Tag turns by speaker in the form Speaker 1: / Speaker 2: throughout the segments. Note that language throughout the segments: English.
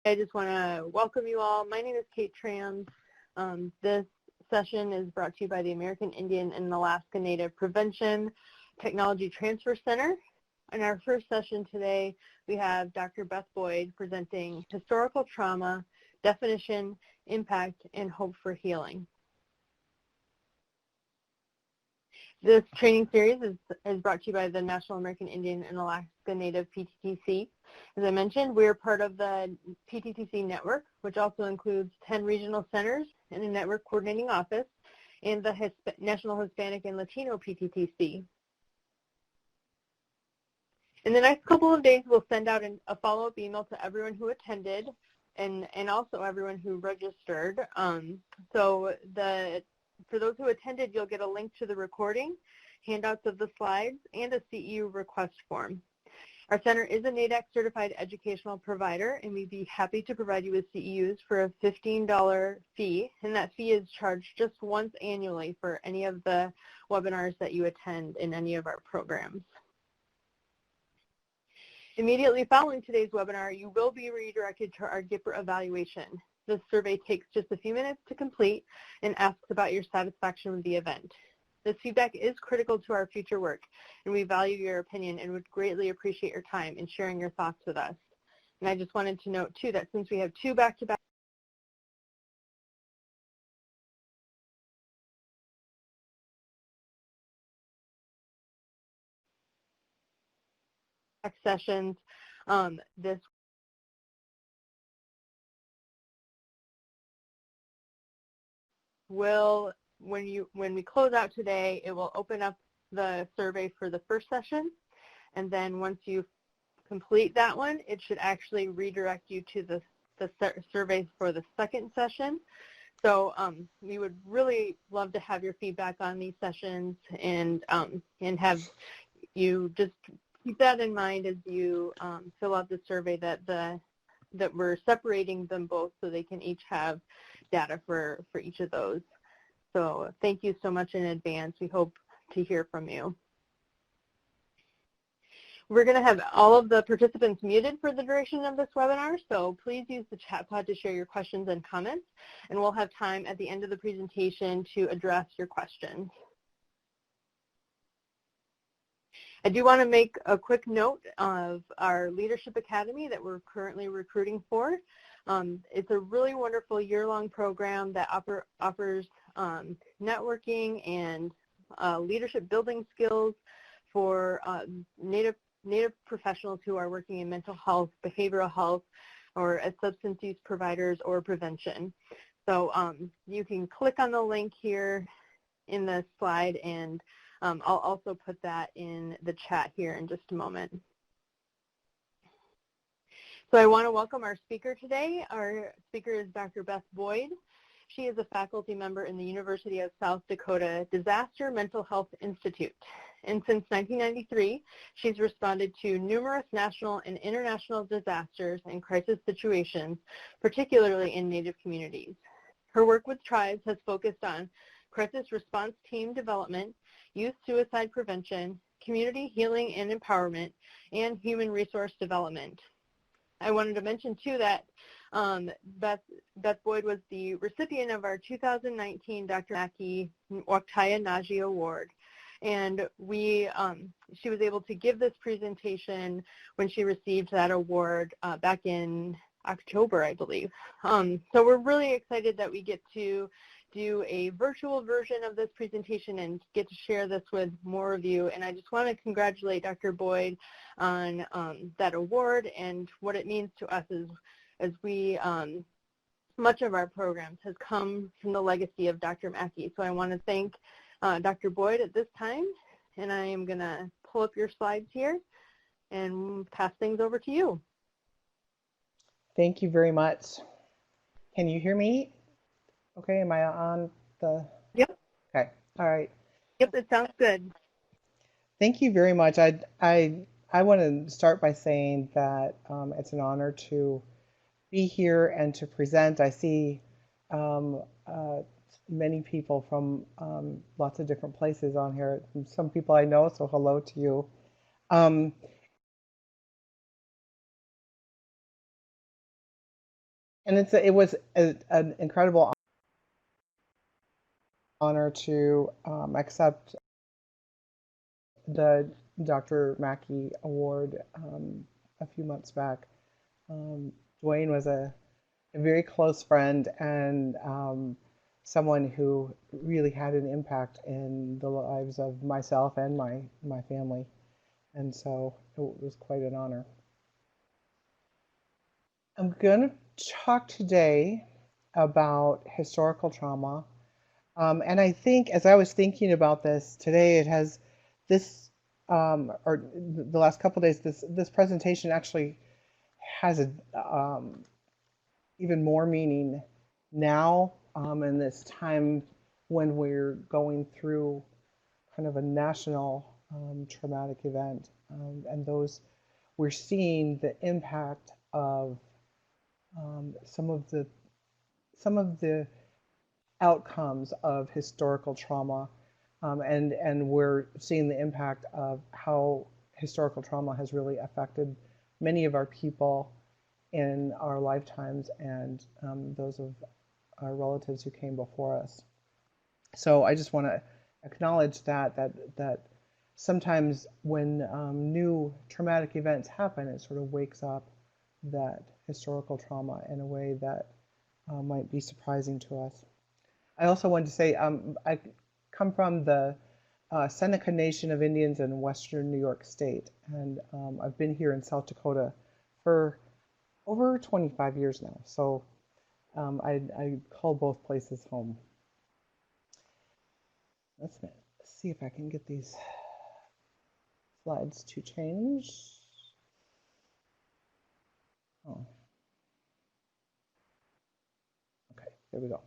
Speaker 1: I just want to welcome you all. My name is Kate Trams. This session is brought to you by the American Indian and Alaska Native Prevention Technology Transfer Center. In our first session today, we have Dr. Beth Boyd presenting Historical Trauma, Definition, Impact, and Hope for Healing. This training series is brought to you by the National American Indian and Alaska Native PTTC. As I mentioned, we are part of the PTTC network, which also includes 10 regional centers and a network coordinating office, and the National Hispanic and Latino PTTC. In the next couple of days, we'll send out a follow-up email to everyone who attended and also everyone who registered. For those who attended, you'll get a link to the recording, handouts of the slides, and a CEU request form. Our center is a NADAC certified educational provider, and we'd be happy to provide you with CEUs for a $15 fee, and that fee is charged just once annually for any of the webinars that you attend in any of our programs. Immediately following today's webinar, you will be redirected to our GIPR evaluation. This survey takes just a few minutes to complete and asks about your satisfaction with the event. This feedback is critical to our future work, and we value your opinion and would greatly appreciate your time in sharing your thoughts with us. And I just wanted to note, too, that since we have two back-to-back sessions, this will, when we close out today, it will open up the survey for the first session, and then once you complete that one, it should actually redirect you to the survey for the second session. So we would really love to have your feedback on these sessions, and have you just keep that in mind as you fill out the survey, that we're separating them both so they can each have data for each of those. So thank you so much in advance. We hope to hear from you. We're going to have all of the participants muted for the duration of this webinar, so please use the chat pod to share your questions and comments, and we'll have time at the end of the presentation to address your questions. I do want to make a quick note of our Leadership Academy that we're currently recruiting for. It's a really wonderful year-long program that offers networking and leadership building skills for Native professionals who are working in mental health, behavioral health, or as substance use providers or prevention. So you can click on the link here in the slide, and I'll also put that in the chat here in just a moment. So I want to welcome our speaker today. Our speaker is Dr. Beth Boyd. She is a faculty member in the University of South Dakota Disaster Mental Health Institute. And since 1993, she's responded to numerous national and international disasters and crisis situations, particularly in Native communities. Her work with tribes has focused on crisis response team development, youth suicide prevention, community healing and empowerment, and human resource development. I wanted to mention, too, that Beth Boyd was the recipient of our 2019 Dr. Mackey Waktaya Naji Award. And she was able to give this presentation when she received that award back in October, I believe. So we're really excited that we get to do a virtual version of this presentation and get to share this with more of you. And I just want to congratulate Dr. Boyd on that award and what it means to us as we, much of our programs has come from the legacy of Dr. Mackey. So I want to thank Dr. Boyd at this time, and I am going to pull up your slides here and pass things over to you.
Speaker 2: Thank you very much. Can you hear me? Okay, am I on the?
Speaker 1: Yep.
Speaker 2: Okay, all right.
Speaker 1: Yep, it sounds good.
Speaker 2: Thank you very much. I want to start by saying that it's an honor to be here and to present. I see many people from lots of different places on here. Some people I know, so hello to you. And it was an incredible honor to accept the Dr. Mackey Award a few months back. Dwayne was a very close friend and someone who really had an impact in the lives of myself and my family. And so it was quite an honor. I'm going to talk today about historical trauma. And I think as I was thinking about this today, it has this, or the last couple of days, this presentation actually has a even more meaning now in this time when we're going through kind of a national traumatic event, and those we're seeing the impact of some of the outcomes of historical trauma, and we're seeing the impact of how historical trauma has really affected many of our people in our lifetimes and those of our relatives who came before us. So I just want to acknowledge that sometimes when new traumatic events happen, it sort of wakes up that historical trauma in a way that might be surprising to us. I also wanted to say I come from the Seneca Nation of Indians in western New York State, and I've been here in South Dakota for over 25 years now, so I call both places home. Let's see if I can get these slides to change. Oh, okay, there we go.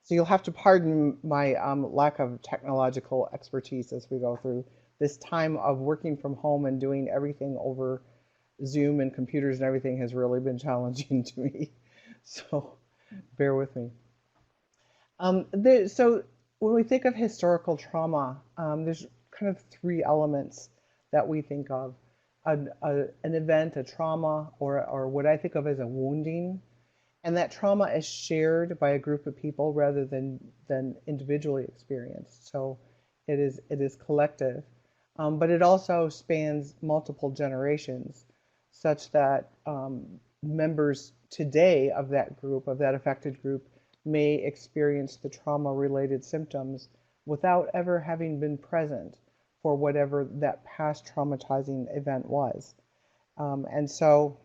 Speaker 2: So you'll have to pardon my lack of technological expertise as we go through this time of working from home and doing everything over Zoom and computers and everything has really been challenging to me. So bear with me. So when we think of historical trauma, there's kind of three elements that we think of. An event, a trauma, or what I think of as a wounding. And that trauma is shared by a group of people rather than individually experienced. So it is collective. But it also spans multiple generations, such that members today of that group, of that affected group, may experience the trauma-related symptoms without ever having been present for whatever that past traumatizing event was. And so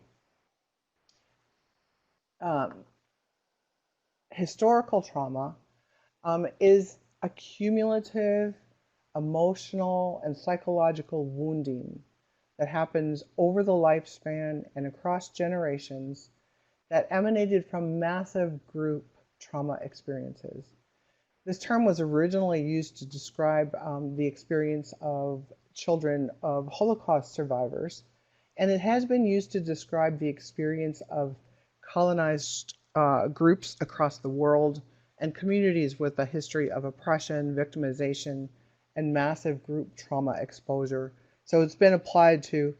Speaker 2: historical trauma is a cumulative emotional and psychological wounding that happens over the lifespan and across generations that emanated from massive group trauma experiences. This term was originally used to describe the experience of children of Holocaust survivors, and it has been used to describe the experience of colonized groups across the world and communities with a history of oppression, victimization, and massive group trauma exposure. So it's been applied to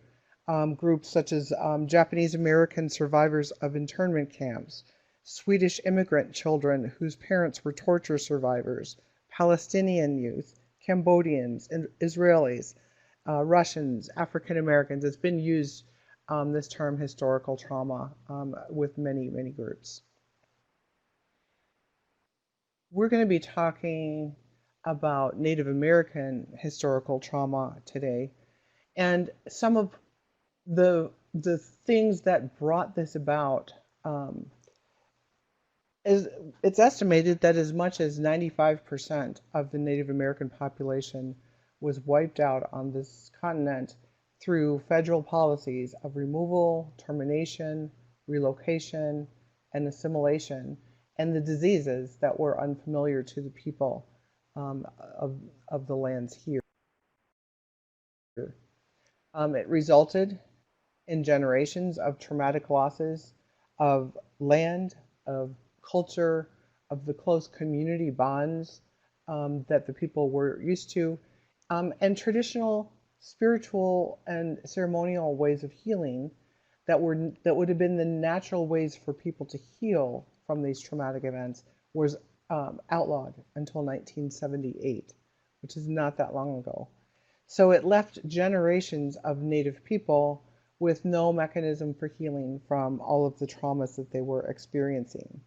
Speaker 2: groups such as Japanese American survivors of internment camps, Swedish immigrant children whose parents were torture survivors, Palestinian youth, Cambodians, Israelis, Russians, African Americans. It's been used, this term historical trauma, with many, many groups. We're going to be talking about Native American historical trauma today, and some of the things that brought this about. It's estimated that as much as 95% of the Native American population was wiped out on this continent through federal policies of removal, termination, relocation, and assimilation, and the diseases that were unfamiliar to the people of the lands here. It resulted in generations of traumatic losses of land, of culture, of the close community bonds that the people were used to, and traditional spiritual and ceremonial ways of healing that would have been the natural ways for people to heal from these traumatic events was outlawed until 1978, which is not that long ago. So it left generations of Native people with no mechanism for healing from all of the traumas that they were experiencing.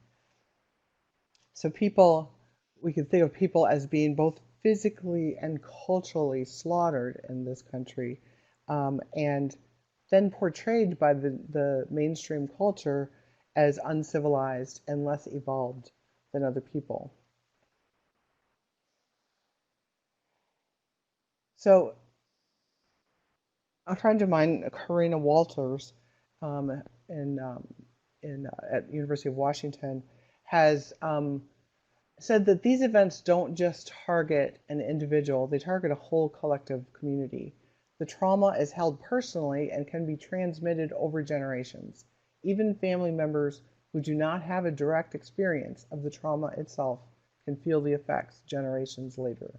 Speaker 2: So people, we could think of people as being both physically and culturally slaughtered in this country, and then portrayed by the mainstream culture as uncivilized and less evolved than other people. So a friend of mine, Karina Walters, um, in, um, at University of Washington, has said that these events don't just target an individual, they target a whole collective community. The trauma is held personally and can be transmitted over generations. Even family members who do not have a direct experience of the trauma itself can feel the effects generations later.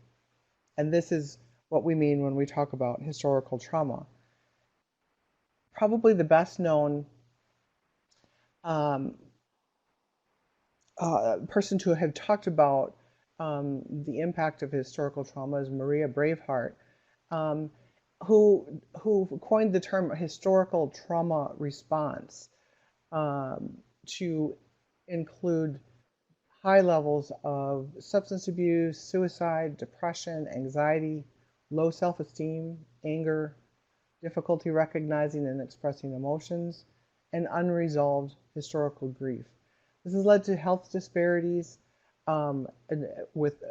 Speaker 2: And this is what we mean when we talk about historical trauma. Probably the best known um, person to have talked about the impact of historical trauma is Maria Braveheart, um, who coined the term historical trauma response to include high levels of substance abuse, suicide, depression, anxiety, low self-esteem, anger, difficulty recognizing and expressing emotions, and unresolved historical grief. This has led to health disparities with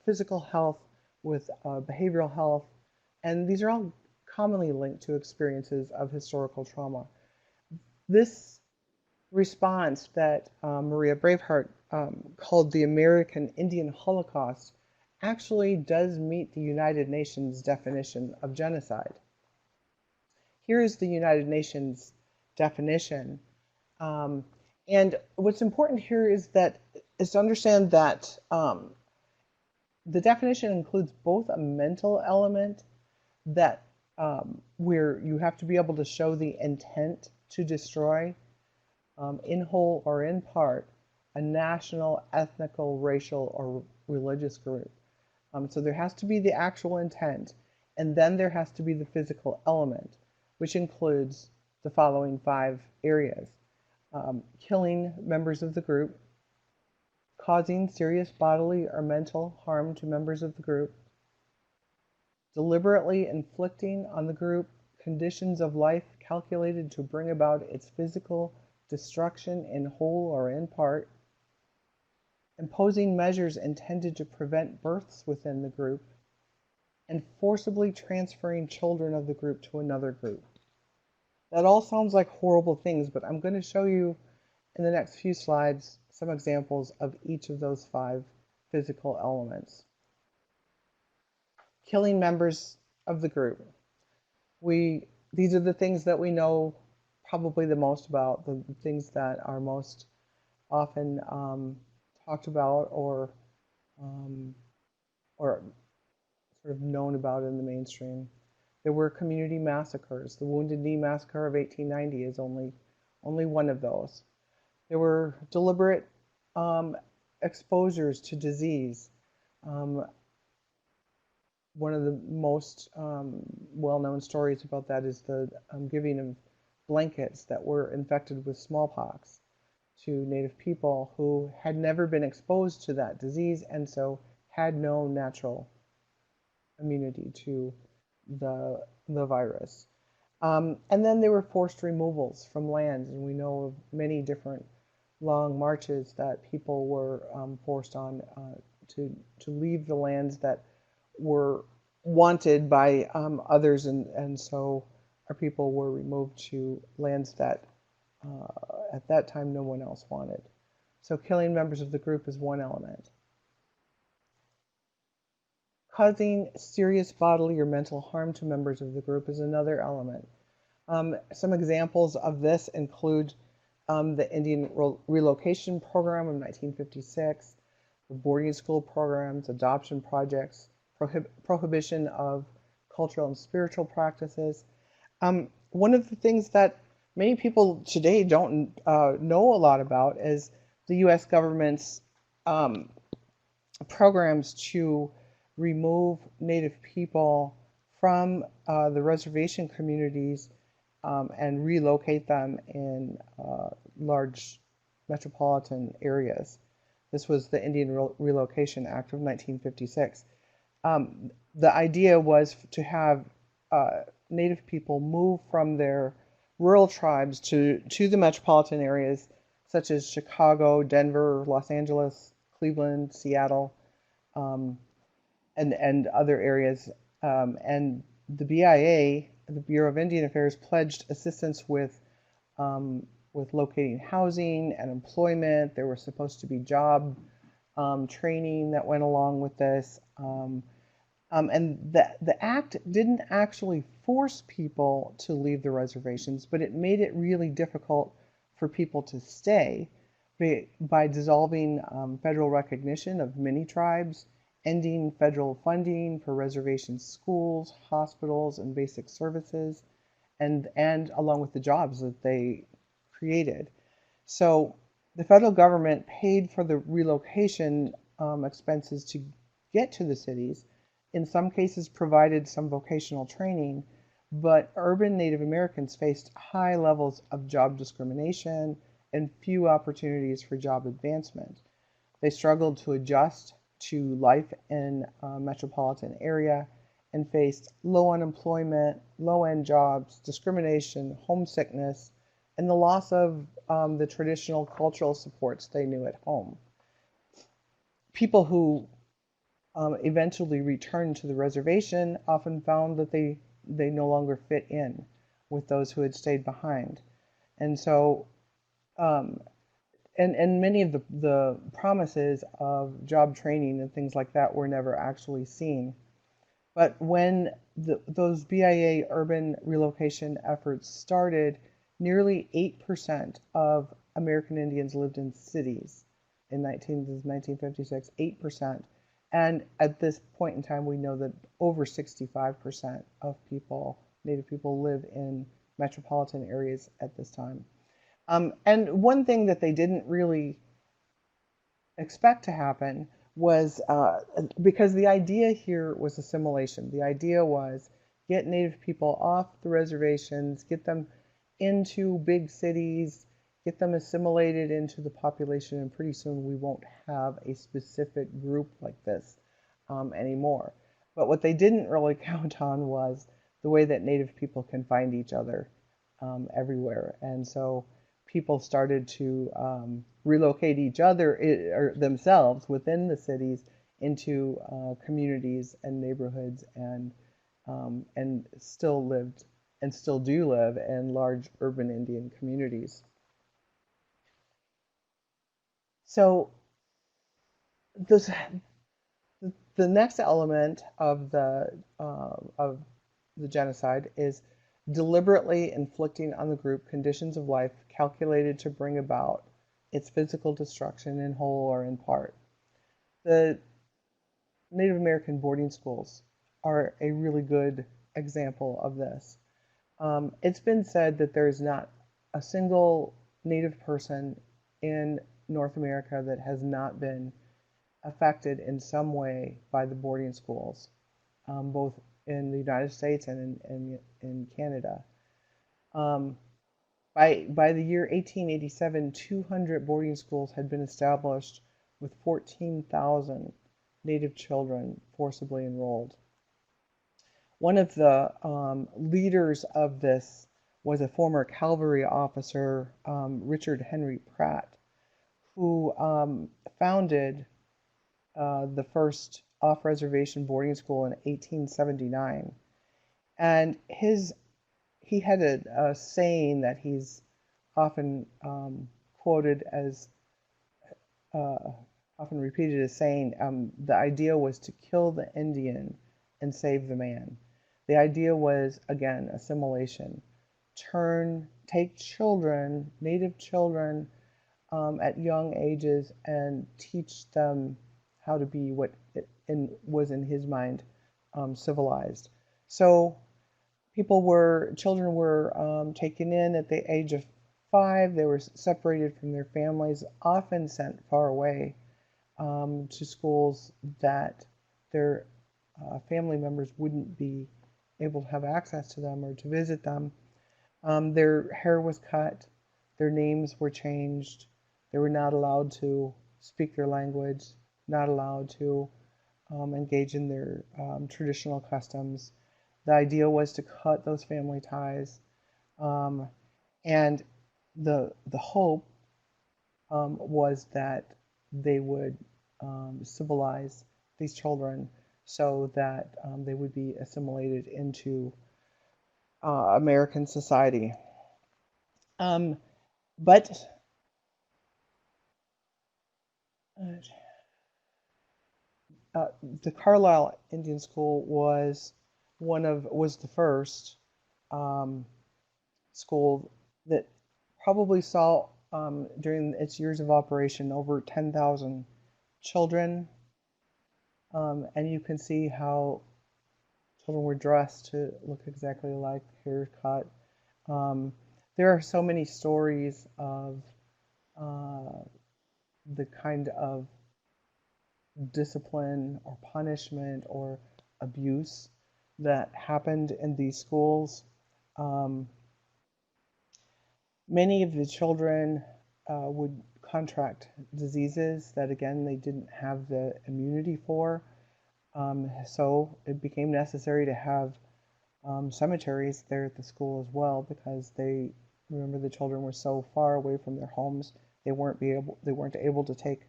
Speaker 2: physical health, with behavioral health, and these are all commonly linked to experiences of historical trauma. This response that Maria Braveheart called the American Indian Holocaust actually does meet the United Nations definition of genocide. Here is the United Nations definition. Um, and what's important here is to understand that the definition includes both a mental element that where you have to be able to show the intent to destroy in whole or in part a national, ethnical, racial, or religious group. So there has to be the actual intent, and then there has to be the physical element, which includes the following 5 areas. Killing members of the group, causing serious bodily or mental harm to members of the group, deliberately inflicting on the group conditions of life calculated to bring about its physical destruction in whole or in part, imposing measures intended to prevent births within the group, and forcibly transferring children of the group to another group. That all sounds like horrible things, but I'm going to show you in the next few slides some examples of each of those 5 physical elements. Killing members of the group. These are the things that we know probably the most about, the things that are most often talked about um, or sort of known about in the mainstream. There were community massacres. The Wounded Knee Massacre of 1890 is only one of those. There were deliberate exposures to disease. One of the most well-known stories about that is the giving of blankets that were infected with smallpox to Native people who had never been exposed to that disease and so had no natural immunity to the virus. And then there were forced removals from lands, and we know of many different long marches that people were forced on to leave the lands that were wanted by others, and so our people were removed to lands that at that time no one else wanted. So killing members of the group is one element. Causing serious bodily or mental harm to members of the group is another element. Some examples of this include the Indian Relocation Program of 1956, the boarding school programs, adoption projects, prohibition of cultural and spiritual practices. One of the things that many people today don't know a lot about is the U.S. government's um, programs to remove Native people from the reservation communities and relocate them in large metropolitan areas. This was the Indian Relocation Act of 1956. The idea was to have Native people move from their rural tribes to the metropolitan areas such as Chicago, Denver, Los Angeles, Cleveland, Seattle, um, and other areas. And the BIA, the Bureau of Indian Affairs, pledged assistance with locating housing and employment. There was supposed to be job training that went along with this. And the act didn't actually force people to leave the reservations, but it made it really difficult for people to stay by dissolving federal recognition of many tribes, ending federal funding for reservation schools, hospitals, and basic services, and along with the jobs that they created. So the federal government paid for the relocation expenses to get to the cities, in some cases provided some vocational training, but urban Native Americans faced high levels of job discrimination and few opportunities for job advancement. They struggled to adjust to life in a metropolitan area and faced low unemployment, low-end jobs, discrimination, homesickness, and the loss of the traditional cultural supports they knew at home. People who eventually returned to the reservation often found that they no longer fit in with those who had stayed behind. And so, um, and many of the promises of job training and things like that were never actually seen. But when those BIA urban relocation efforts started, nearly 8% of American Indians lived in cities in 1956, 8%. And at this point in time, we know that over 65% of people, Native people, live in metropolitan areas at this time. And one thing that they didn't really expect to happen was because the idea here was assimilation. The idea was get Native people off the reservations, get them into big cities, get them assimilated into the population, and pretty soon we won't have a specific group like this anymore. But what they didn't really count on was the way that Native people can find each other everywhere. And so people started to relocate each other or themselves within the cities into communities and neighborhoods, and still lived and still do live in large urban Indian communities. So this, the next element of the genocide is deliberately inflicting on the group conditions of life calculated to bring about its physical destruction in whole or in part. The Native American boarding schools are a really good example of this. It's been said that there is not a single Native person in North America that has not been affected in some way by the boarding schools, both in the United States and in Canada. Um, by the year 1887, 200 boarding schools had been established with 14,000 Native children forcibly enrolled. One of the leaders of this was a former cavalry officer, Richard Henry Pratt, who founded the first off-reservation boarding school in 1879. And he had a saying that he's often quoted as, uh, often repeated as saying, the idea was to kill the Indian and save the man. The idea was, again, assimilation. Take children, Native children, at young ages and teach them how to be what was in his mind civilized. So children were taken in at the age of 5. They were separated from their families, often sent far away to schools that their family members wouldn't be able to have access to them or to visit them. Their hair was cut, their names were changed, they were not allowed to speak their language, not allowed to engage in their traditional customs. The idea was to cut those family ties, um, and the hope was that they would civilize these children so that they would be assimilated into American society. Um, but the Carlisle Indian School was the first um, school that probably saw during its years of operation over 10,000 children, and you can see how children were dressed to look exactly alike, hair cut. Um, there are so many stories of uh, the kind of discipline or punishment or abuse that happened in these schools. Um, Many of the children would contract diseases that, again, they didn't have the immunity for. So it became necessary to have cemeteries there at the school as well, because remember, the children were so far away from their homes, they weren't able to take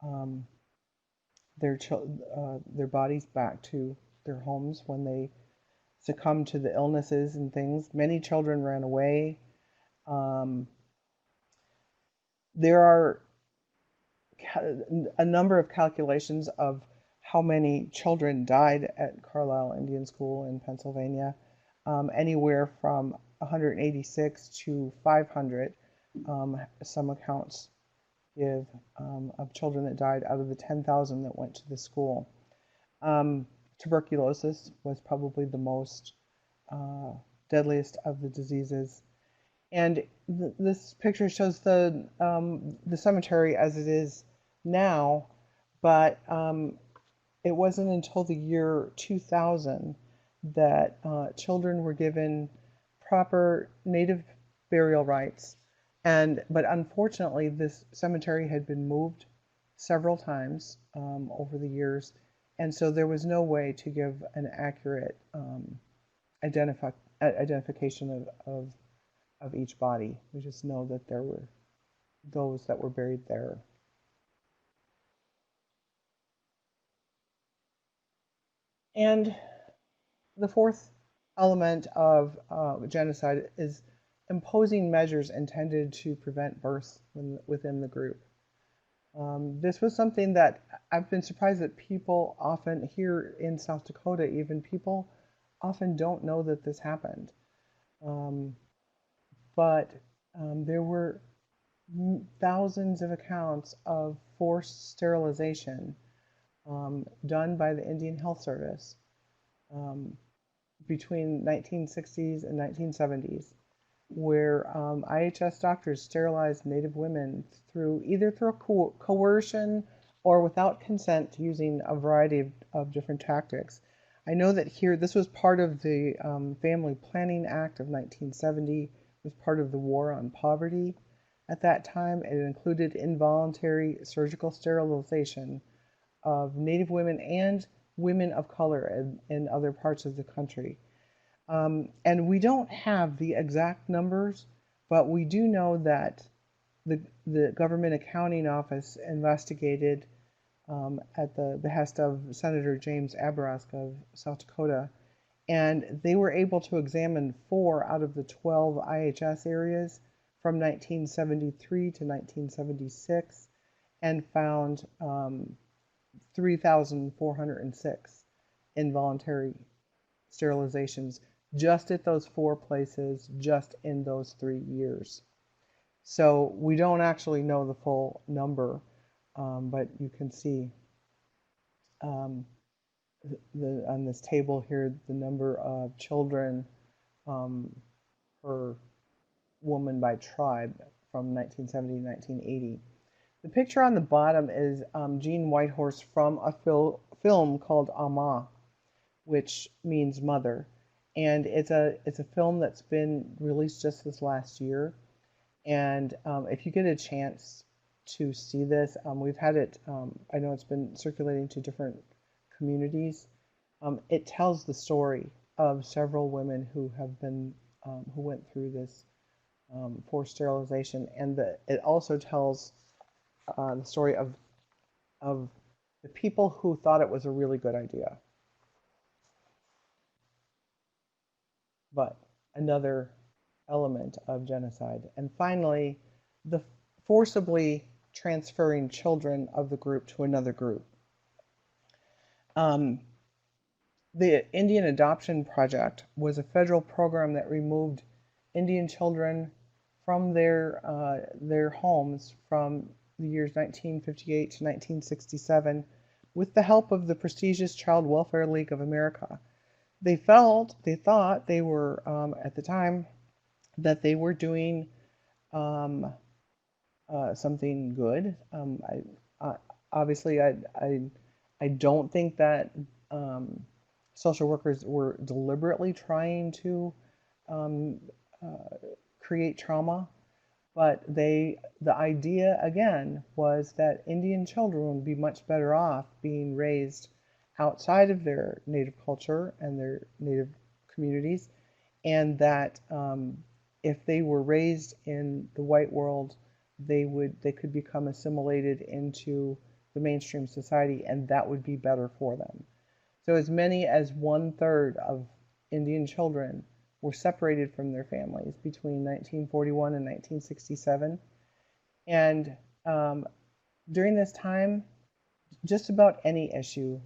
Speaker 2: um, their bodies back to their homes when they succumbed to the illnesses and things. Many children ran away. Um, there are a number of calculations of how many children died at Carlisle Indian School in Pennsylvania, anywhere from 186 to 500. Some accounts give of children that died out of the 10,000 that went to the school. Tuberculosis was probably the most uh, deadliest of the diseases. And this picture shows the cemetery as it is now, but it wasn't until the year 2000 that children were given proper native burial rights. But unfortunately, this cemetery had been moved several times over the years, and so there was no way to give an accurate identification of each body. We just know that there were those that were buried there. And the fourth element of genocide is imposing measures intended to prevent births within the group. This was something that I've been surprised that people often, here in South Dakota, even people often don't know that this happened. Um, but there were thousands of accounts of forced sterilization done by the Indian Health Service um, between 1960s and 1970s, where IHS doctors sterilized Native women either through coercion or without consent, using a variety of different tactics. I know that here, this was part of the Family Planning Act of 1970. It was part of the War on Poverty at that time. It included involuntary surgical sterilization of Native women and women of color in other parts of the country. And we don't have the exact numbers, but we do know that the Government Accounting Office investigated at the behest of Senator James Abrask of South Dakota, and they were able to examine 4 out of the 12 IHS areas from 1973 to 1976 and found 3,406 involuntary sterilizations just at those 4 places, just in those 3 years. So we don't actually know the full number, but you can see um, on this table here the number of children um, her Woman by Tribe from 1970 to 1980. The picture on the bottom is Jean Whitehorse from a film called Ama, which means mother. And it's a film that's been released just this last year. And if you get a chance to see this, we've had it, I know it's been circulating to different communities. It tells the story of several women who have been, who went through this forced sterilization. And it also tells the story of the people who thought it was a really good idea. But another element of genocide. And finally, the forcibly transferring children of the group to another group. Um, the Indian Adoption Project was a federal program that removed Indian children from their homes from the years 1958 to 1967 with the help of the prestigious Child Welfare League of America. They thought they were, at the time, that they were doing um, something good. Obviously, I don't think that social workers were deliberately trying to um, create trauma, but the idea again was that Indian children would be much better off being raised outside of their native culture and their native communities, and that if they were raised in the white world, they could become assimilated into the mainstream society, and that would be better for them. So as many as 1/3 of Indian children were separated from their families between 1941 and 1967. And during this time, just about any issue,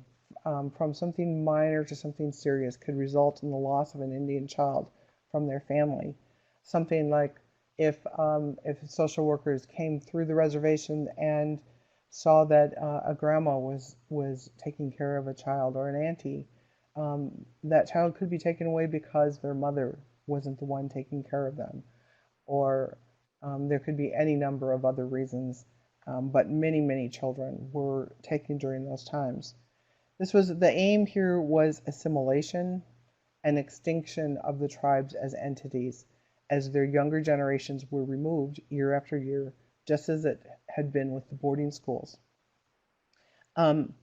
Speaker 2: from something minor to something serious, could result in the loss of an Indian child from their family. Something like if social workers came through the reservation and saw that a grandma was taking care of a child, or an auntie, that child could be taken away because their mother wasn't the one taking care of them, or there could be any number of other reasons, but many children were taken during those times. The aim here was assimilation and extinction of the tribes as entities, as their younger generations were removed year after year, just as it had been with the boarding schools. Um,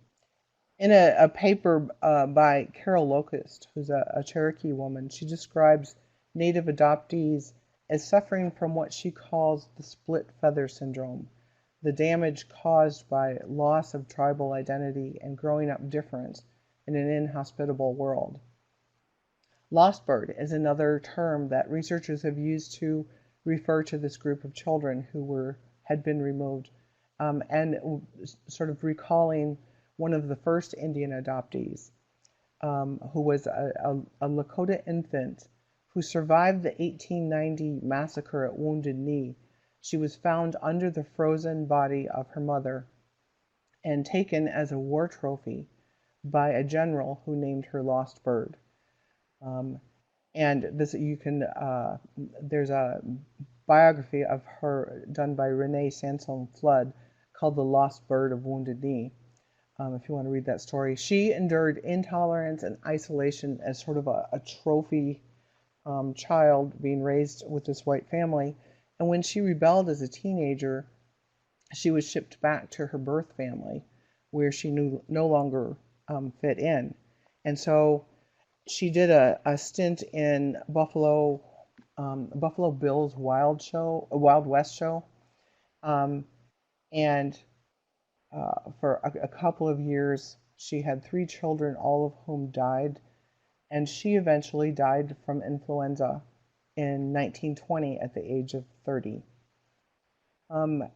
Speaker 2: in a paper by Carol Locust, who's a Cherokee woman, she describes Native adoptees as suffering from what she calls the split feather syndrome, the damage caused by loss of tribal identity and growing up different in an inhospitable world. Lost bird is another term that researchers have used to refer to this group of children who had been removed, and sort of recalling one of the first Indian adoptees, who was a Lakota infant who survived the 1890 massacre at Wounded Knee. She was found under the frozen body of her mother and taken as a war trophy by a general who named her Lost Bird. And this there's a biography of her done by Renee Sansone Flood called The Lost Bird of Wounded Knee. If you want to read that story, she endured intolerance and isolation as sort of a trophy child being raised with this white family. And when she rebelled as a teenager, she was shipped back to her birth family, where she no longer fit in. And so she did a stint in Buffalo Bill's Wild West show, and for a couple of years she had 3 children, all of whom died, and she eventually died from influenza in 1920 at the age of 30. Um,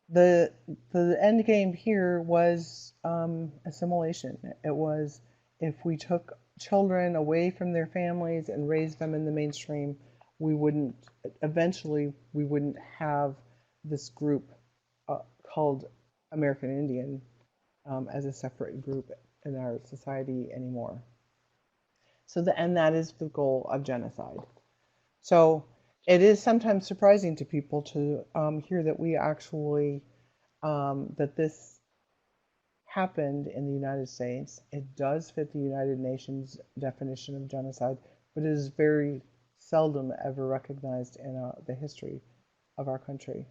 Speaker 2: the end game here was assimilation. It was, if we took children away from their families and raised them in the mainstream, we wouldn't have this group called American Indian as a separate group in our society anymore. And that is the goal of genocide. So it is sometimes surprising to people to hear that we actually, that this happened in the United States. It does fit the United Nations definition of genocide, but it is very seldom ever recognized in the history of our country.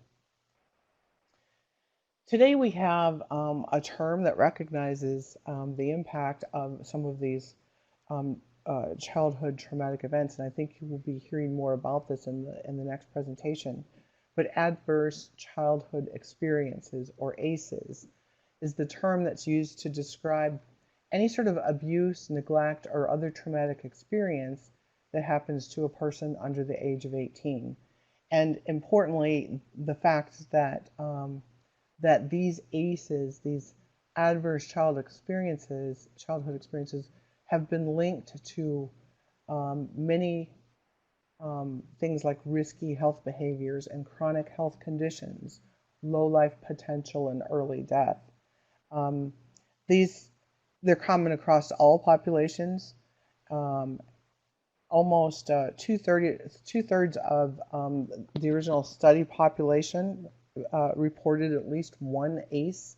Speaker 2: Today we have a term that recognizes the impact of some of these um, childhood traumatic events, and I think you will be hearing more about this in the next presentation. But adverse childhood experiences, or ACEs, is the term that's used to describe any sort of abuse, neglect, or other traumatic experience that happens to a person under the age of 18. And importantly, the fact that that these ACEs, these adverse childhood experiences, have been linked to many things like risky health behaviors and chronic health conditions, low life potential, and early death. Um, these they're common across all populations. Um, Almost two-thirds of the original study population reported at least one ACE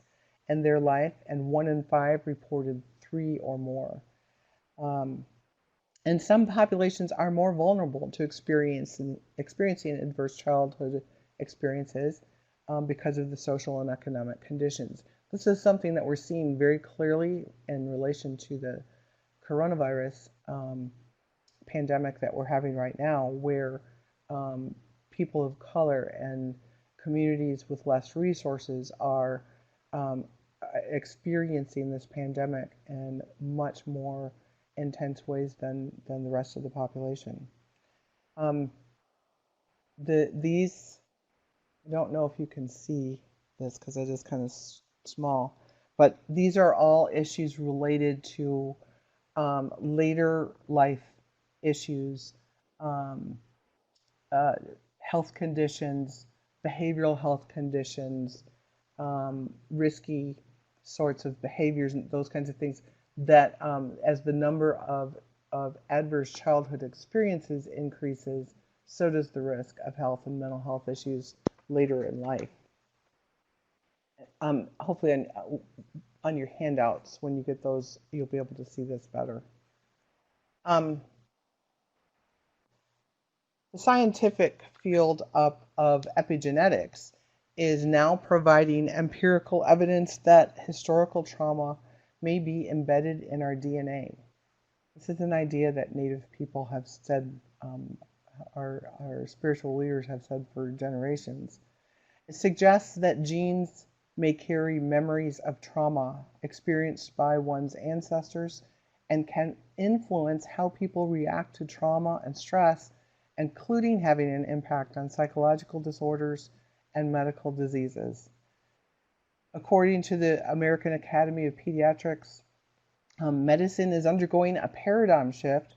Speaker 2: in their life, and 1 in 5 reported 3 or more. And some populations are more vulnerable to experiencing adverse childhood experiences because of the social and economic conditions. This is something that we're seeing very clearly in relation to the coronavirus pandemic that we're having right now, where people of color and communities with less resources are um, experiencing this pandemic in much more intense ways than the rest of the population. Um, these, I don't know if you can see this because it is kind of small, but these are all issues related to later life issues, um, uh, health conditions, behavioral health conditions, risky sorts of behaviors, and those kinds of things that as the number of adverse childhood experiences increases, so does the risk of health and mental health issues later in life. Hopefully on your handouts, when you get those, you'll be able to see this better. The scientific field of epigenetics is now providing empirical evidence that historical trauma may be embedded in our DNA. This is an idea that Native people have said, our spiritual leaders have said for generations. It suggests that genes may carry memories of trauma experienced by one's ancestors and can influence how people react to trauma and stress, including having an impact on psychological disorders and medical diseases. According to the American Academy of Pediatrics, medicine is undergoing a paradigm shift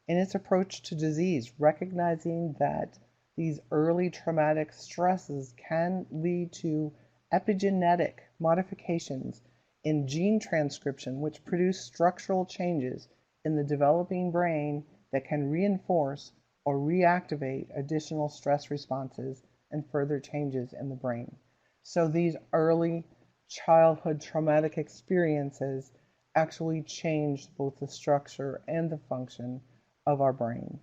Speaker 2: in its approach to disease, recognizing that these early traumatic stresses can lead to epigenetic modifications in gene transcription, which produce structural changes in the developing brain that can reinforce or reactivate additional stress responses and further changes in the brain. So these early childhood traumatic experiences actually change both the structure and the function of our brain.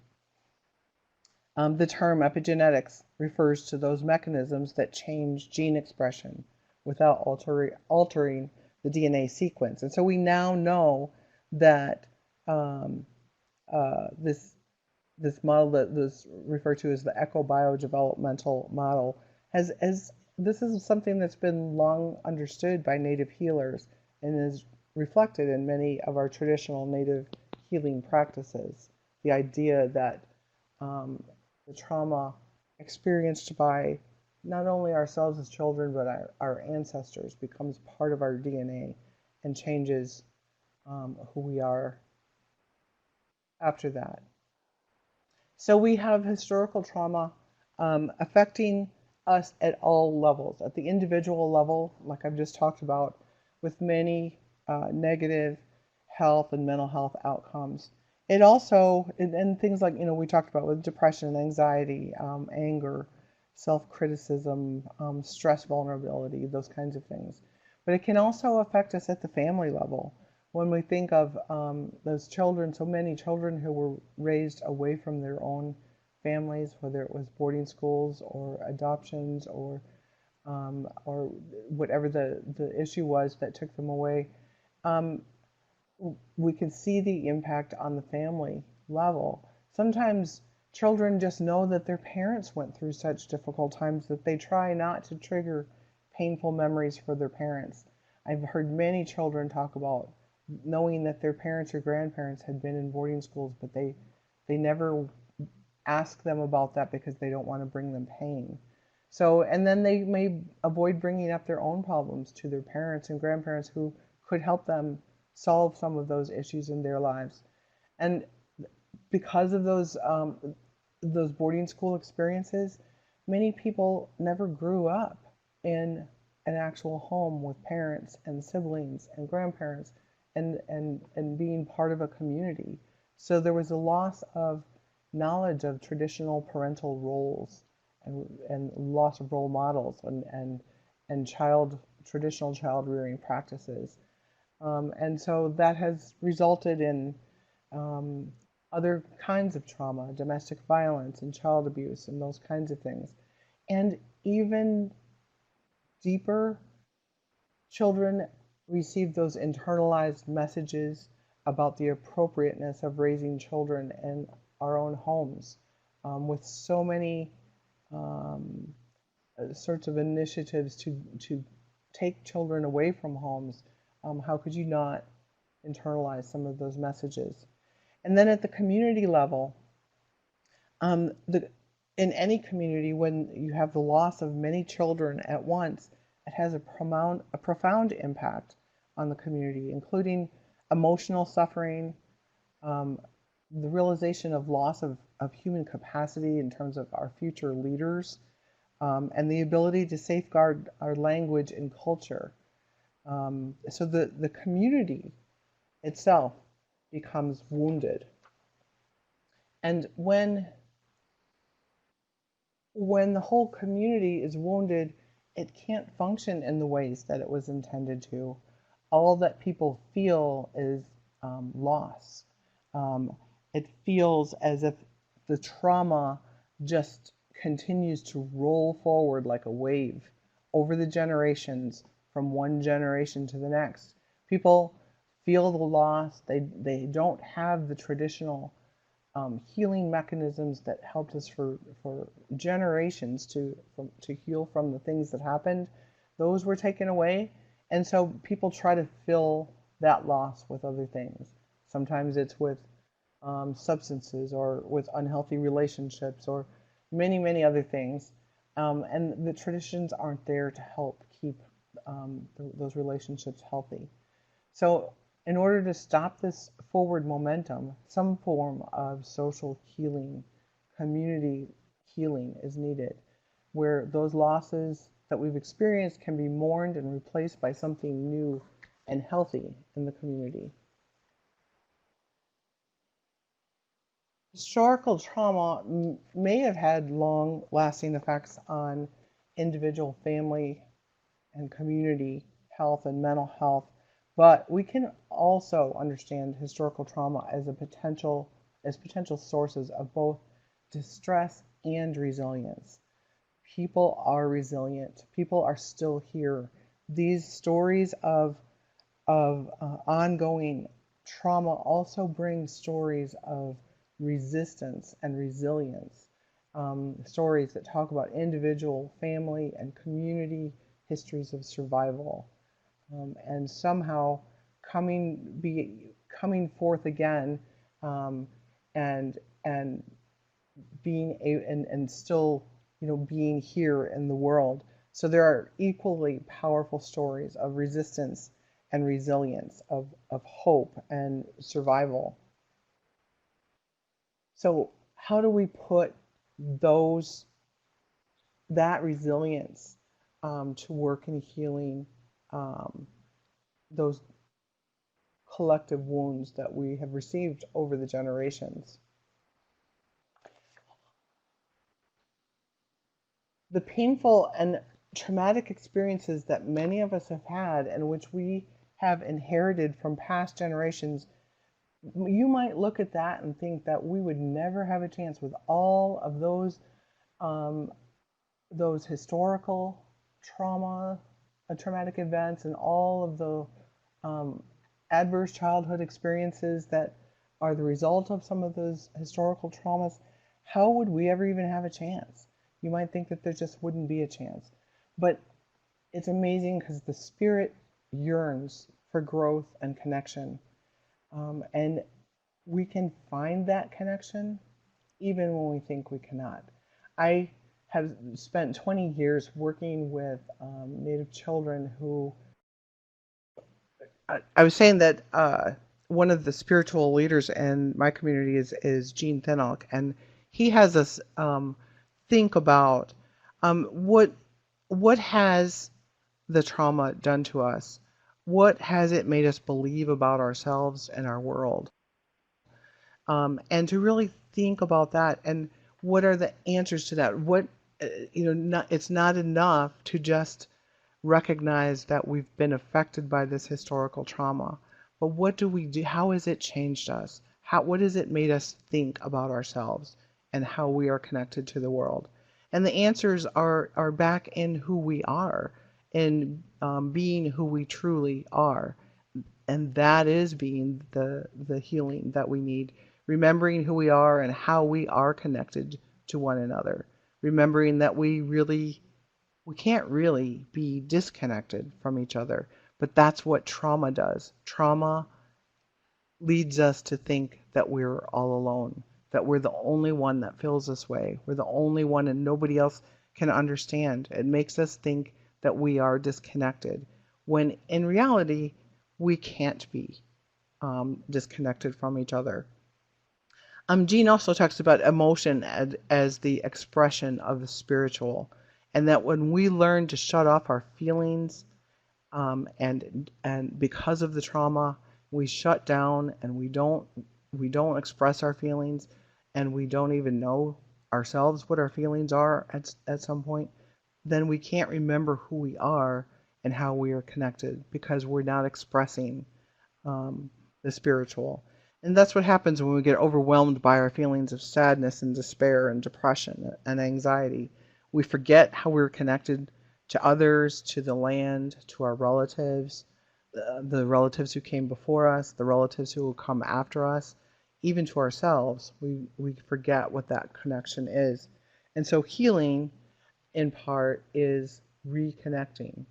Speaker 2: The term epigenetics refers to those mechanisms that change gene expression without altering the DNA sequence. And so we now know that this model that is referred to as the eco-biodevelopmental model this is something that's been long understood by Native healers and is reflected in many of our traditional Native healing practices. The idea that the trauma experienced by not only ourselves as children, but our ancestors becomes part of our DNA and changes who we are after that. So we have historical trauma affecting us at all levels. At the individual level, like I've just talked about, with many negative health and mental health outcomes. It also, and things like, we talked about with depression, anxiety, anger, self-criticism, stress vulnerability, those kinds of things. But it can also affect us at the family level. When we think of those children, so many children who were raised away from their own families, whether it was boarding schools or adoptions or whatever the issue was that took them away, um, we can see the impact on the family level. Sometimes children just know that their parents went through such difficult times that they try not to trigger painful memories for their parents. I've heard many children talk about knowing that their parents or grandparents had been in boarding schools, but they never ask them about that because they don't want to bring them pain. So, and then they may avoid bringing up their own problems to their parents and grandparents who could help them solve some of those issues in their lives. And because of those boarding school experiences, many people never grew up in an actual home with parents and siblings and grandparents and being part of a community. So there was a loss of knowledge of traditional parental roles and loss of role models and traditional child rearing practices. And so that has resulted in um, other kinds of trauma, domestic violence and child abuse and those kinds of things. And even deeper, children receive those internalized messages about the appropriateness of raising children in our own homes, with so many um, sorts of initiatives to take children away from homes. How could you not internalize some of those messages? And then at the community level, in any community, when you have the loss of many children at once, it has a profound impact on the community, including emotional suffering, um, the realization of loss of human capacity in terms of our future leaders, and the ability to safeguard our language and culture. So the community itself becomes wounded. And when the whole community is wounded, it can't function in the ways that it was intended to. All that people feel is loss. Um, it feels as if the trauma just continues to roll forward like a wave over the generations from one generation to the next. People feel the loss. They don't have the traditional healing mechanisms that helped us for generations to heal from the things that happened. Those were taken away. And so people try to fill that loss with other things. Sometimes it's with substances or with unhealthy relationships or many, many other things. And the traditions aren't there to help keep those relationships healthy. So, in order to stop this forward momentum, some form of social healing, community healing is needed, where those losses that we've experienced can be mourned and replaced by something new and healthy in the community. Historical trauma may have had long lasting effects on individual, family, and community health and mental health, but we can also understand historical trauma as potential sources of both distress and resilience. People are resilient. People are still here. These stories of ongoing trauma also bring stories of resistance and resilience. Stories that talk about individual, family, and community histories of survival, and somehow coming forth again, um, and and and still being here in the world. So there are equally powerful stories of resistance and resilience, of hope and survival. So how do we put those that resilience to work in healing, um, those collective wounds that we have received over the generations. The painful and traumatic experiences that many of us have had and which we have inherited from past generations, you might look at that and think that we would never have a chance with all of those historical trauma, traumatic events, and all of the adverse childhood experiences that are the result of some of those historical traumas. How would we ever even have a chance? You might think that there just wouldn't be a chance. But it's amazing because the spirit yearns for growth and connection. And we can find that connection even when we think we cannot. I have spent 20 years working with Native children who, I was saying that one of the spiritual leaders in my community is Gene Thinnock, and he has us think about what has the trauma done to us? What has it made us believe about ourselves and our world? And to really think about that and what are the answers to that? What it's not enough to just recognize that we've been affected by this historical trauma, but what do we do? How has it changed us? What has it made us think about ourselves and how we are connected to the world? And the answers are back in who we are, in being who we truly are, and that is being the healing that we need. Remembering who we are and how we are connected to one another. Remembering that we can't really be disconnected from each other, but that's what trauma does. Trauma leads us to think that we're all alone, that we're the only one that feels this way. We're the only one and nobody else can understand. It makes us think that we are disconnected, when in reality, we can't be disconnected from each other. Jean also talks about emotion as the expression of the spiritual, and that when we learn to shut off our feelings, and because of the trauma, we shut down and we don't express our feelings, and we don't even know ourselves what our feelings are at some point, then we can't remember who we are and how we are connected because we're not expressing the spiritual. And that's what happens when we get overwhelmed by our feelings of sadness and despair and depression and anxiety. We forget how we're connected to others, to the land, to our relatives, the relatives who came before us, the relatives who will come after us, even to ourselves. We forget what that connection is. And so healing, in part, is reconnecting.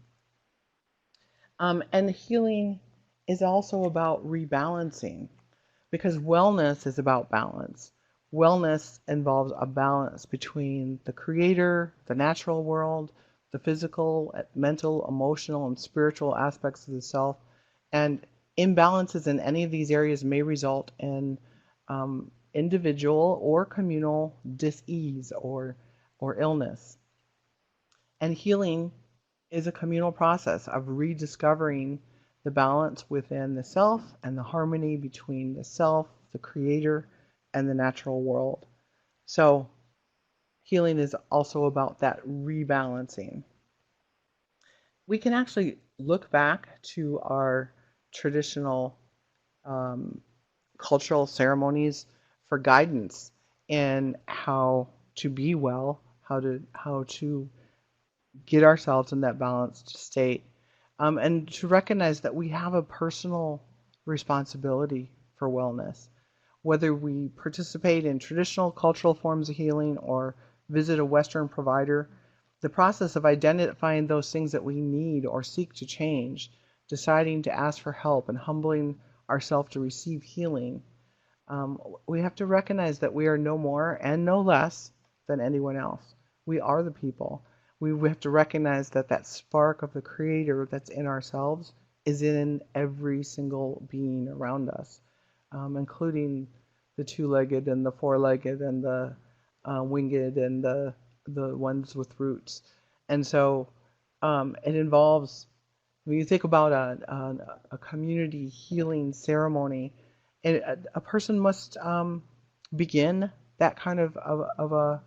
Speaker 2: And healing is also about rebalancing, because wellness is about balance. Wellness involves a balance between the creator, the natural world, the physical, mental, emotional, and spiritual aspects of the self. And imbalances in any of these areas may result in individual or communal dis-ease or illness. And healing is a communal process of rediscovering the balance within the self and the harmony between the self, the creator, and the natural world. So healing is also about that rebalancing. We can actually look back to our traditional cultural ceremonies for guidance in how to be well, how to get ourselves in that balanced state, and to recognize that we have a personal responsibility for wellness. Whether we participate in traditional cultural forms of healing or visit a Western provider, the process of identifying those things that we need or seek to change, deciding to ask for help, and humbling ourselves to receive healing, we have to recognize that we are no more and no less than anyone else. We are the people. We have to recognize that that spark of the creator that's in ourselves is in every single being around us, including the two-legged and the four-legged and the winged and the ones with roots. And so it involves When you think about a community healing ceremony, a person must begin that kind of a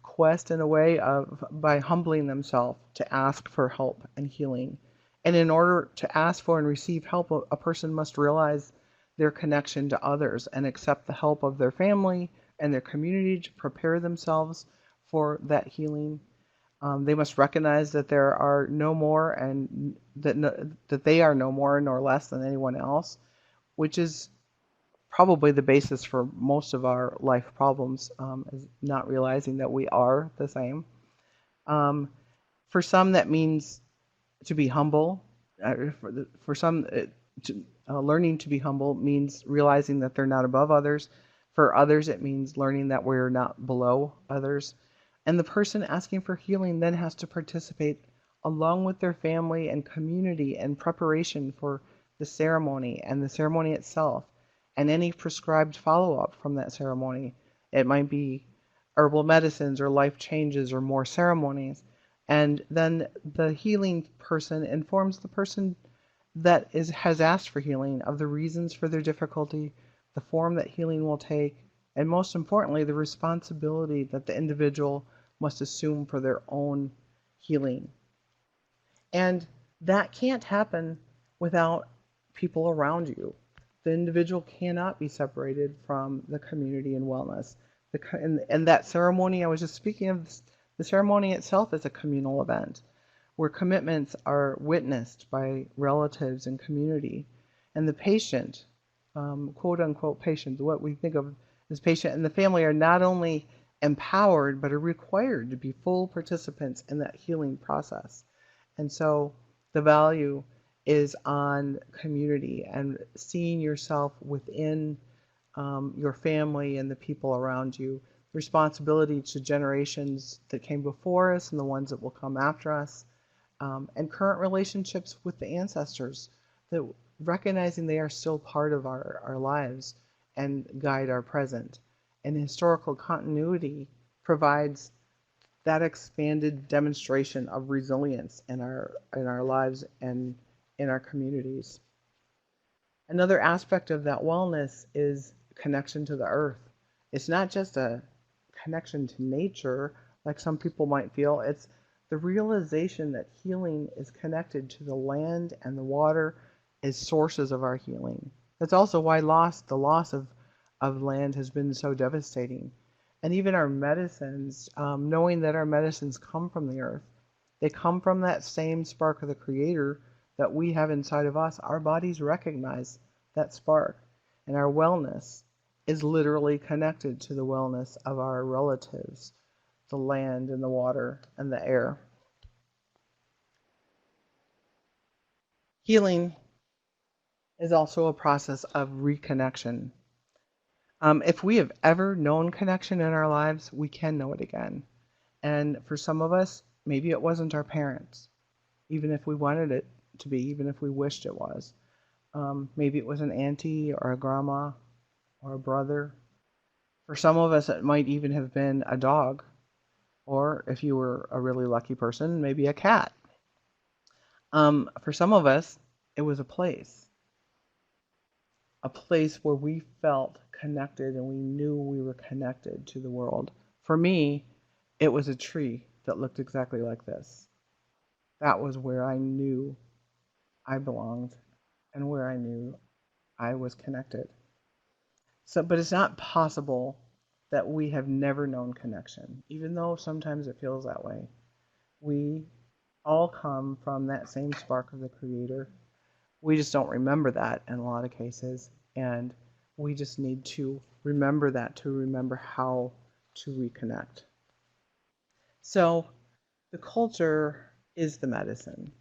Speaker 2: quest in a way of by humbling themselves to ask for help and healing. And in order to ask for and receive help, a person must realize their connection to others and accept the help of their family and their community to prepare themselves for that healing. They must recognize that there are no more and that that they are no more nor less than anyone else, which is probably the basis for most of our life problems, is not realizing that we are the same. Um, for some, that means to be humble. For some, learning to be humble means realizing that they're not above others. For others, it means learning that we're not below others. And the person asking for healing then has to participate along with their family and community in preparation for the ceremony and the ceremony itself and any prescribed follow up from that ceremony. It might be herbal medicines or life changes or more ceremonies. And then the healing person informs the person that has asked for healing of the reasons for their difficulty, the form that healing will take, and most importantly, the responsibility that the individual must assume for their own healing. And that can't happen without people around you. The individual cannot be separated from the community and wellness. And that ceremony I was just speaking of, the ceremony itself is a communal event where commitments are witnessed by relatives and community. And the patient, quote unquote patient, what we think of as patient and the family are not only empowered but are required to be full participants in that healing process. And so the value is on community and seeing yourself within your family and the people around you. Responsibility to generations that came before us and the ones that will come after us, and current relationships with the ancestors, that recognizing they are still part of our lives and guide our present. And historical continuity provides that expanded demonstration of resilience in our lives and in our communities. Another aspect of that wellness is connection to the earth. It's not just a connection to nature like some people might feel. It's the realization that healing is connected to the land and the water as sources of our healing. That's also why the loss of land has been so devastating. And even our medicines, knowing that our medicines come from the earth, they come from that same spark of the Creator that we have inside of us. Our bodies recognize that spark, and our wellness is literally connected to the wellness of our relatives, the land and the water and the air. Healing is also a process of reconnection. If we have ever known connection in our lives, we can know it again. And for some of us, maybe it wasn't our parents, even if we wanted it to be, even if we wished it was. Maybe it was an auntie or a grandma or a brother. For some of us, it might even have been a dog, or if you were a really lucky person, maybe a cat. For some of us, it was a place where we felt connected and we knew we were connected to the world. For me, it was a tree that looked exactly like this. That was where I knew I belonged and where I knew I was connected. So, but it's not possible that we have never known connection, even though sometimes it feels that way. We all come from that same spark of the Creator. We just don't remember that in a lot of cases, and we just need to remember that to remember how to reconnect. So, the culture is the medicine.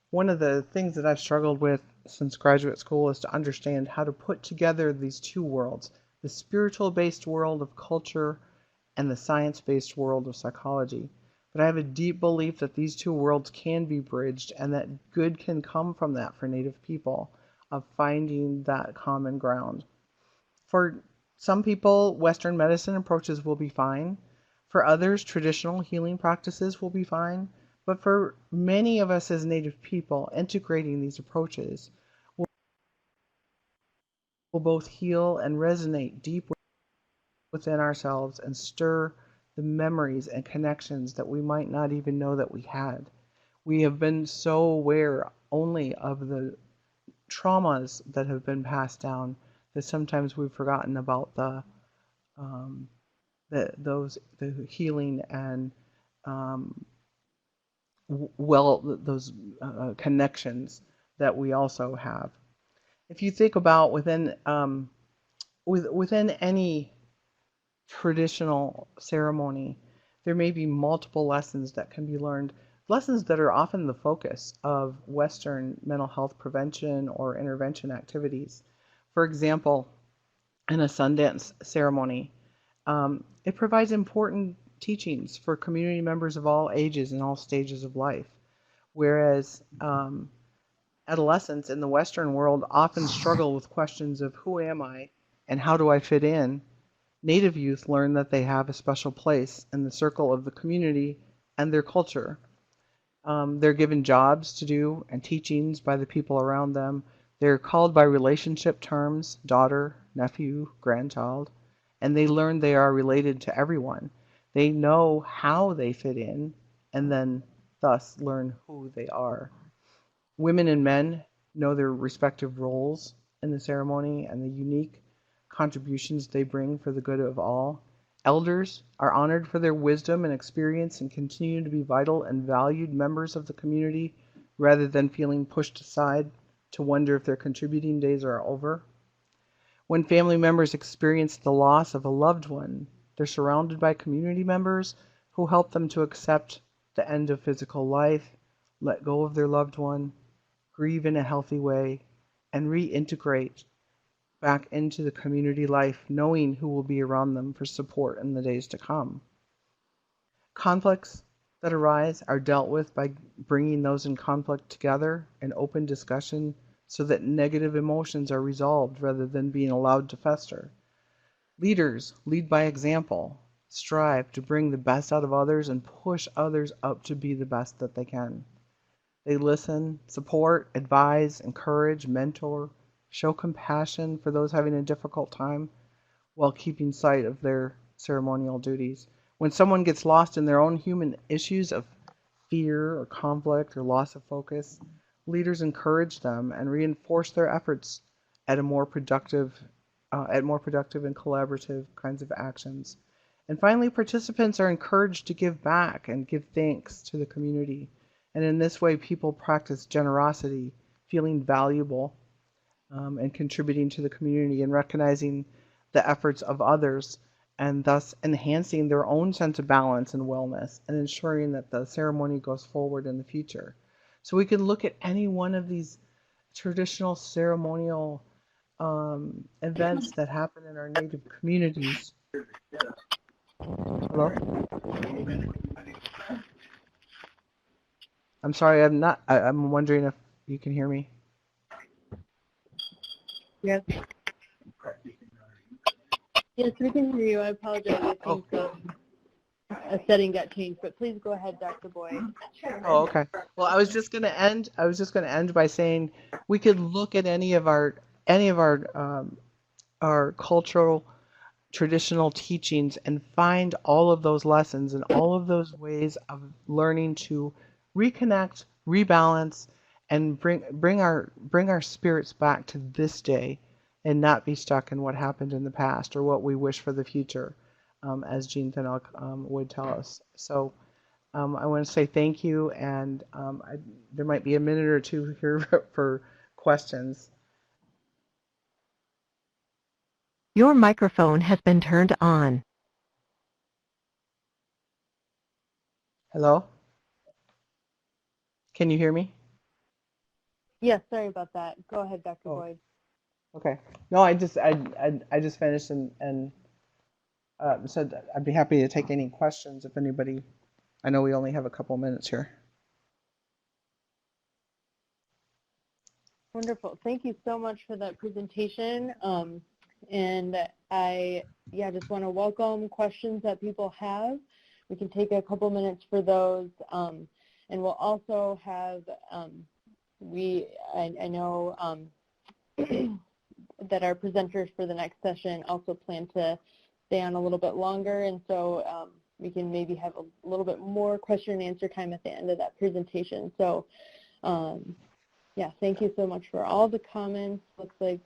Speaker 2: One of the things that I've struggled with since graduate school is to understand how to put together these two worlds, the spiritual based world of culture and the science based world of psychology. But I have a deep belief that these two worlds can be bridged and that good can come from that for Native people, of finding that common ground. For some people, Western medicine approaches will be fine. For others, traditional healing practices will be fine. But for many of us as Native people, integrating these approaches will both heal and resonate deep within ourselves and stir the memories and connections that we might not even know that we had. We have been so aware only of the traumas that have been passed down that sometimes we've forgotten about um, the healing and um, those connections that we also have. If you think about within any traditional ceremony, there may be multiple lessons that can be learned, lessons that are often the focus of Western mental health prevention or intervention activities. For example, in a Sundance ceremony, it provides important teachings for community members of all ages and all stages of life, whereas adolescents in the Western world often struggle with questions of who am I and how do I fit in. Native youth learn that they have a special place in the circle of the community and their culture. They're given jobs to do and teachings by the people around them. They're called by relationship terms, daughter, nephew, grandchild, and they learn they are related to everyone. They know how they fit in and then thus learn who they are. Women and men know their respective roles in the ceremony and the unique contributions they bring for the good of all. Elders are honored for their wisdom and experience and continue to be vital and valued members of the community rather than feeling pushed aside to wonder if their contributing days are over. When family members experience the loss of a loved one, they're surrounded by community members who help them to accept the end of physical life, let go of their loved one, grieve in a healthy way, and reintegrate back into the community life, knowing who will be around them for support in the days to come. Conflicts that arise are dealt with by bringing those in conflict together in open discussion so that negative emotions are resolved rather than being allowed to fester. Leaders lead by example, strive to bring the best out of others and push others up to be the best that they can. They listen, support, advise, encourage, mentor, show compassion for those having a difficult time while keeping sight of their ceremonial duties. When someone gets lost in their own human issues of fear or conflict or loss of focus, leaders encourage them and reinforce their efforts at a more productive, and collaborative kinds of actions. And finally, participants are encouraged to give back and give thanks to the community. And in this way, people practice generosity, feeling valuable, and contributing to the community and recognizing the efforts of others and thus enhancing their own sense of balance and wellness and ensuring that the ceremony goes forward in the future. So we can look at any one of these traditional ceremonial events that happen in our Native communities. Hello? I'm sorry, I'm wondering if you can hear me.
Speaker 1: Yes. Yes, we can hear you. I apologize. I think a setting got changed, but please go ahead, Dr. Boyd.
Speaker 2: Oh, okay. Well, I was just going to end. I was just going to end by saying we could look at any of our cultural traditional teachings and find all of those lessons and all of those ways of learning to reconnect, rebalance, and bring our spirits back to this day, and not be stuck in what happened in the past or what we wish for the future, as Jean Thanok would tell us. So. I want to say thank you, and there might be a minute or two here for questions.
Speaker 3: Your microphone has been turned on.
Speaker 2: Hello? Can you hear me?
Speaker 1: Yes, sorry about that. Go ahead, Dr.
Speaker 2: Oh,
Speaker 1: Boyd.
Speaker 2: okay. No, I just finished and said I'd be happy to take any questions if anybody. I know we only have a couple minutes here.
Speaker 1: Wonderful. Thank you so much for that presentation. And I just want to welcome questions that people have. We can take a couple minutes for those. And And we'll also have, I know that our presenters for the next session also plan to stay on a little bit longer, and so we can maybe have a little bit more question and answer time at the end of that presentation. So yeah, thank you so much for all the comments. Looks like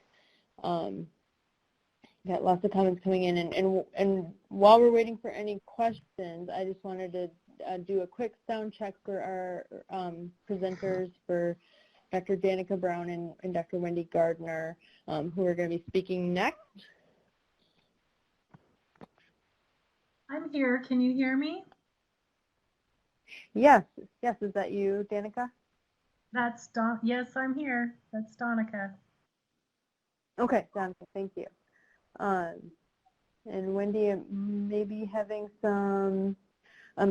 Speaker 1: got lots of comments coming in, and while we're waiting for any questions, I just wanted to do a quick sound check for our presenters, for Dr. Danica Brown and Dr. Wendy Gardner, who are going to be speaking next.
Speaker 4: I'm here. Can you hear me?
Speaker 1: Yes, is that you, Danica?
Speaker 4: That's Don. Yes, I'm here. That's Donica.
Speaker 1: Okay, Danica, thank you. And Wendy may be having some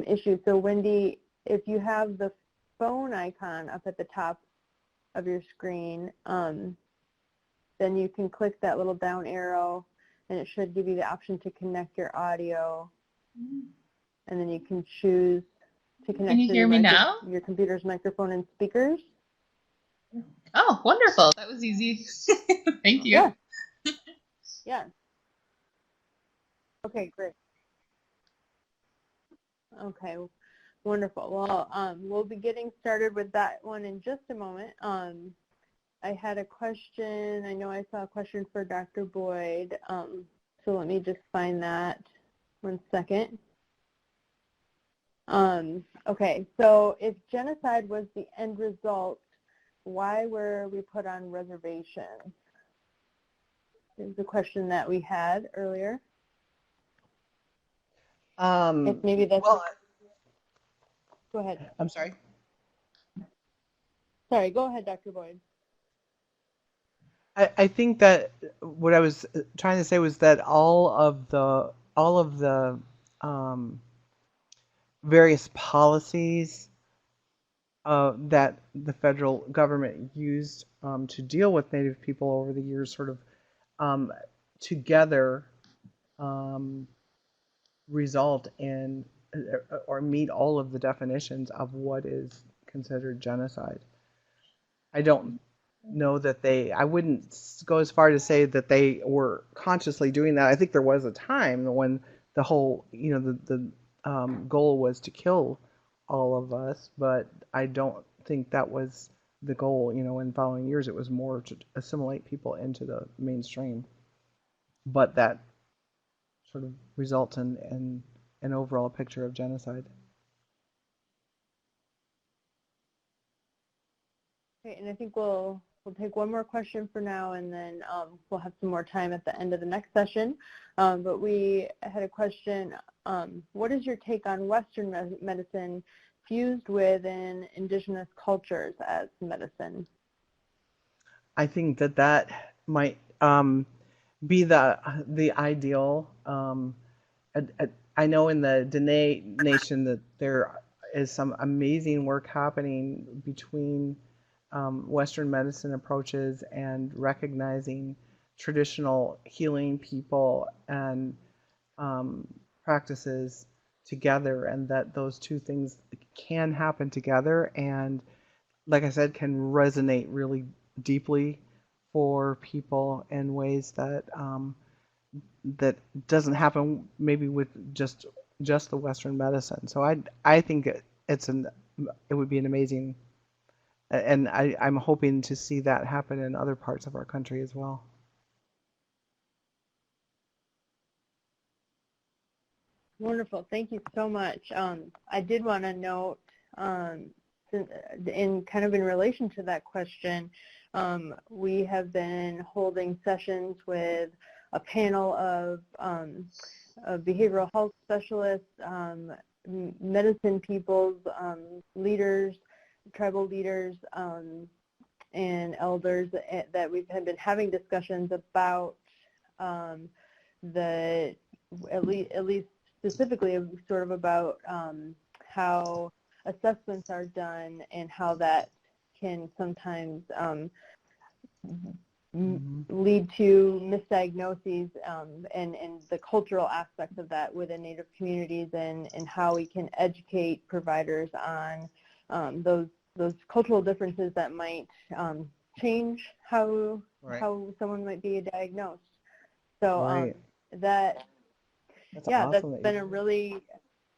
Speaker 1: issues. So Wendy, if you have the phone icon up at the top of your screen, then you can click that little down arrow, and it should give you the option to connect your audio, and then you can choose to connect
Speaker 5: Can you hear me now?
Speaker 1: your computer's microphone and speakers.
Speaker 5: Oh, wonderful. That was easy. Thank you.
Speaker 1: Yeah. Yeah. Okay, great. Okay, wonderful. Well, we'll be getting started with that one in just a moment. I had a question. I know I saw a question for Dr. Boyd. So let me just find that. One second. Okay, so if genocide was the end result, why were we put on reservations? Is the question that we had earlier. If maybe that's,
Speaker 2: well,
Speaker 1: go ahead.
Speaker 2: I'm sorry.
Speaker 1: Sorry, go ahead, Dr. Boyd.
Speaker 2: I think that what I was trying to say was that all of the various policies that the federal government used to deal with Native people over the years sort of together result in or meet all of the definitions of what is considered genocide. I don't know that I wouldn't go as far to say that they were consciously doing that. I think there was a time when the whole, the goal was to kill all of us, but I don't think that was the goal. In following years, it was more to assimilate people into the mainstream. But that sort of results in an overall picture of genocide.
Speaker 1: Okay, and I think we'll take one more question for now, and then we'll have some more time at the end of the next session. But we had a question. What is your take on Western medicine fused with indigenous cultures as medicine?
Speaker 2: I think that might be the ideal. I know in the Dene Nation that there is some amazing work happening between Western medicine approaches and recognizing traditional healing people and practices together, and that those two things can happen together and, like I said, can resonate really deeply for people in ways that that doesn't happen maybe with just the Western medicine. So I think it would be an amazing, and I'm hoping to see that happen in other parts of our country as well.
Speaker 1: Wonderful. Thank you so much. I did want to note, in relation to that question, we have been holding sessions with a panel of behavioral health specialists, medicine peoples, leaders, tribal leaders, and elders that we've been having discussions about at least specifically sort of about how assessments are done and how that can sometimes lead to misdiagnoses and the cultural aspects of that within Native communities, and how we can educate providers on those cultural differences that might change how
Speaker 2: Right.
Speaker 1: someone might be diagnosed. So
Speaker 2: Right.
Speaker 1: that's
Speaker 2: Awesome.
Speaker 1: been a really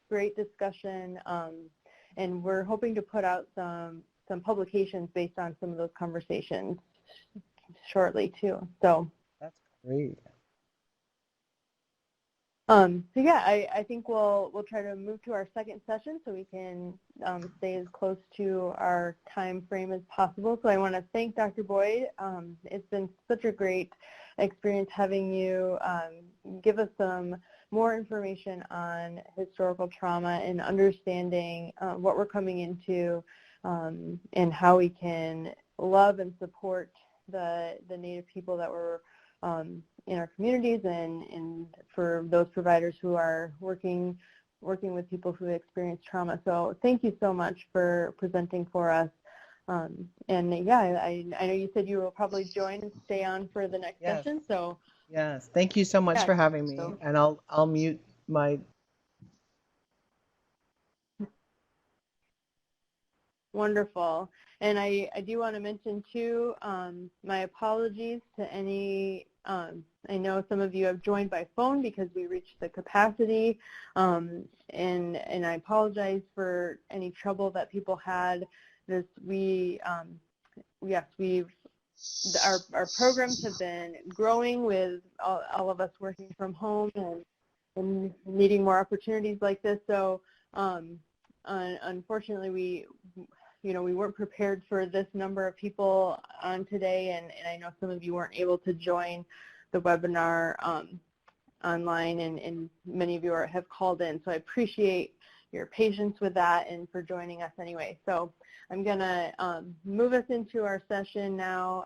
Speaker 1: great discussion, and we're hoping to put out some publications based on some of those conversations shortly too. So
Speaker 2: that's great.
Speaker 1: so yeah, I think we'll try to move to our second session so we can stay as close to our time frame as possible. So I want to thank Dr. Boyd. It's been such a great experience having you give us some more information on historical trauma and understanding what we're coming into and how we can love and support the Native people that were in our communities, and for those providers who are working with people who experience trauma. So thank you so much for presenting for us. And yeah, I know you said you will probably join and stay on for the next
Speaker 2: Yes.
Speaker 1: session. So
Speaker 2: Yes. Thank you so much
Speaker 1: yeah,
Speaker 2: for having me.
Speaker 1: so
Speaker 2: And I'll mute my.
Speaker 1: wonderful. And I do want to mention too, my apologies to any, I know some of you have joined by phone because we reached the capacity, and I apologize for any trouble that people had. Our programs have been growing with all of us working from home and needing more opportunities like this. So unfortunately, we weren't prepared for this number of people on today, and I know some of you weren't able to join the webinar online, and many of you have called in. So I appreciate your patience with that and for joining us anyway. So I'm going to move us into our session now.